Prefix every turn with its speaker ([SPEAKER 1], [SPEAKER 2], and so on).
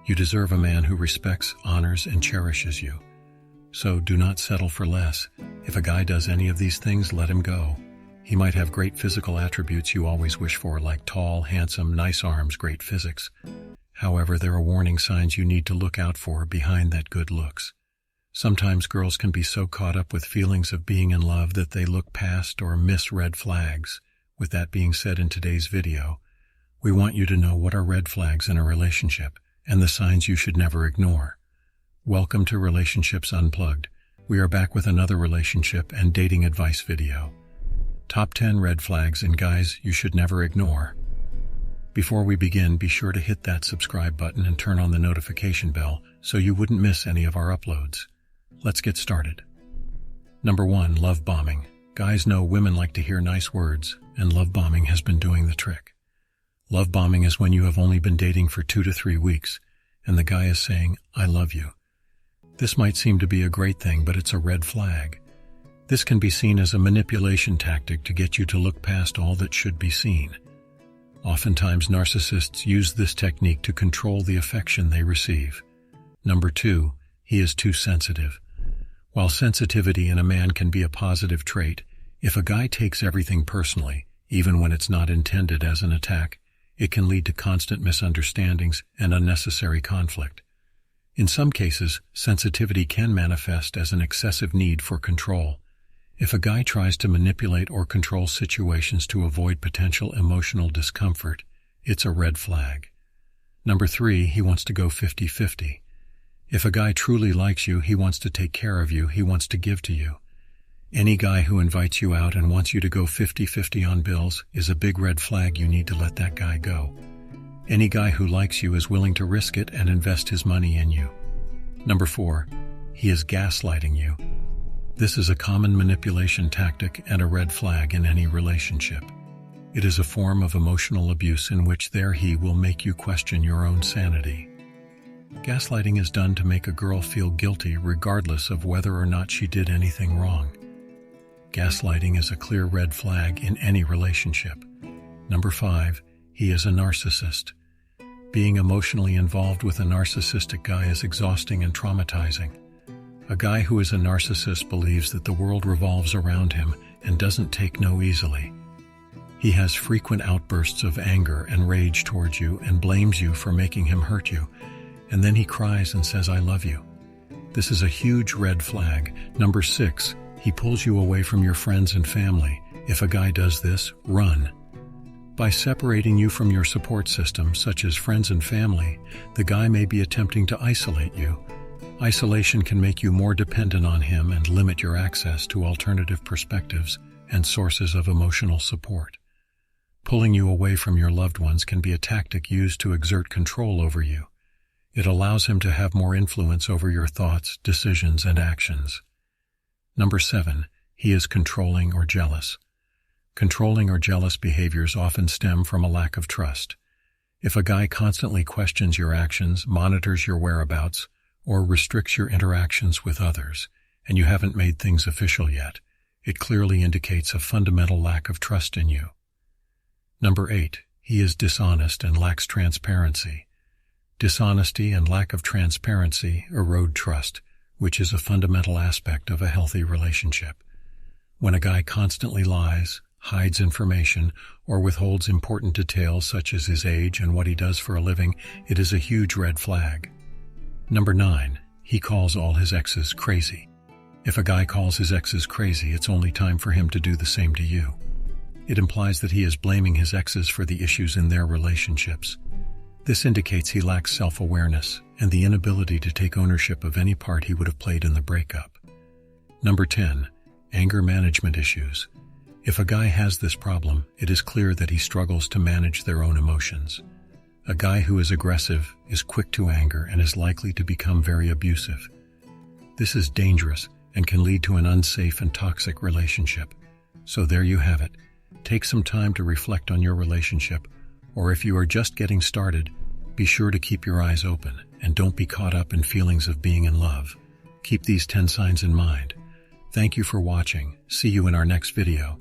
[SPEAKER 1] You deserve a man who respects, honors, and cherishes you. So do not settle for less. If a guy does any of these things, let him go. He might have great physical attributes you always wish for, like tall, handsome, nice arms, great physics. However, there are warning signs you need to look out for behind that good looks. Sometimes girls can be so caught up with feelings of being in love that they look past or miss red flags. With that being said, in today's video, we want you to know what are red flags in a relationship and the signs you should never ignore. Welcome to Relationships Unplugged. We are back with another relationship and dating advice video. Top 10 red flags in guys you should never ignore. Before we begin, be sure to hit that subscribe button and turn on the notification bell so you wouldn't miss any of our uploads. Let's get started. Number 1, love bombing. Guys know women like to hear nice words, and love bombing has been doing the trick. Love bombing is when you have only been dating for 2 to 3 weeks, and the guy is saying, "I love you." This might seem to be a great thing, but it's a red flag. This can be seen as a manipulation tactic to get you to look past all that should be seen. Oftentimes, narcissists use this technique to control the affection they receive. Number 2, he is too sensitive. While sensitivity in a man can be a positive trait, if a guy takes everything personally, even when it's not intended as an attack, it can lead to constant misunderstandings and unnecessary conflict. In some cases, sensitivity can manifest as an excessive need for control. If a guy tries to manipulate or control situations to avoid potential emotional discomfort, it's a red flag. Number 3, he wants to go 50-50. If a guy truly likes you, he wants to take care of you, he wants to give to you. Any guy who invites you out and wants you to go 50-50 on bills is a big red flag. You need to let that guy go. Any guy who likes you is willing to risk it and invest his money in you. Number 4, he is gaslighting you. This is a common manipulation tactic and a red flag in any relationship. It is a form of emotional abuse in which he will make you question your own sanity. Gaslighting is done to make a girl feel guilty regardless of whether or not she did anything wrong. Gaslighting is a clear red flag in any relationship. Number 5, he is a narcissist. Being emotionally involved with a narcissistic guy is exhausting and traumatizing. A guy who is a narcissist believes that the world revolves around him and doesn't take no easily. He has frequent outbursts of anger and rage towards you and blames you for making him hurt you, and then he cries and says, "I love you." This is a huge red flag. Number 6, he pulls you away from your friends and family. If a guy does this, run. By separating you from your support system, such as friends and family, the guy may be attempting to isolate you. Isolation can make you more dependent on him and limit your access to alternative perspectives and sources of emotional support. Pulling you away from your loved ones can be a tactic used to exert control over you. It allows him to have more influence over your thoughts, decisions, and actions. Number 7, he is controlling or jealous. Controlling or jealous behaviors often stem from a lack of trust. If a guy constantly questions your actions, monitors your whereabouts, or restricts your interactions with others, and you haven't made things official yet, it clearly indicates a fundamental lack of trust in you. Number 8, he is dishonest and lacks transparency. Dishonesty and lack of transparency erode trust, which is a fundamental aspect of a healthy relationship. When a guy constantly lies, hides information, or withholds important details such as his age and what he does for a living, it is a huge red flag. Number 9, he calls all his exes crazy. If a guy calls his exes crazy, it's only time for him to do the same to you. It implies that he is blaming his exes for the issues in their relationships. This indicates he lacks self-awareness and the inability to take ownership of any part he would have played in the breakup. Number 10, anger management issues. If a guy has this problem, it is clear that he struggles to manage their own emotions. A guy who is aggressive is quick to anger and is likely to become very abusive. This is dangerous and can lead to an unsafe and toxic relationship. So there you have it. Take some time to reflect on your relationship, or if you are just getting started, be sure to keep your eyes open and don't be caught up in feelings of being in love. Keep these 10 signs in mind. Thank you for watching. See you in our next video.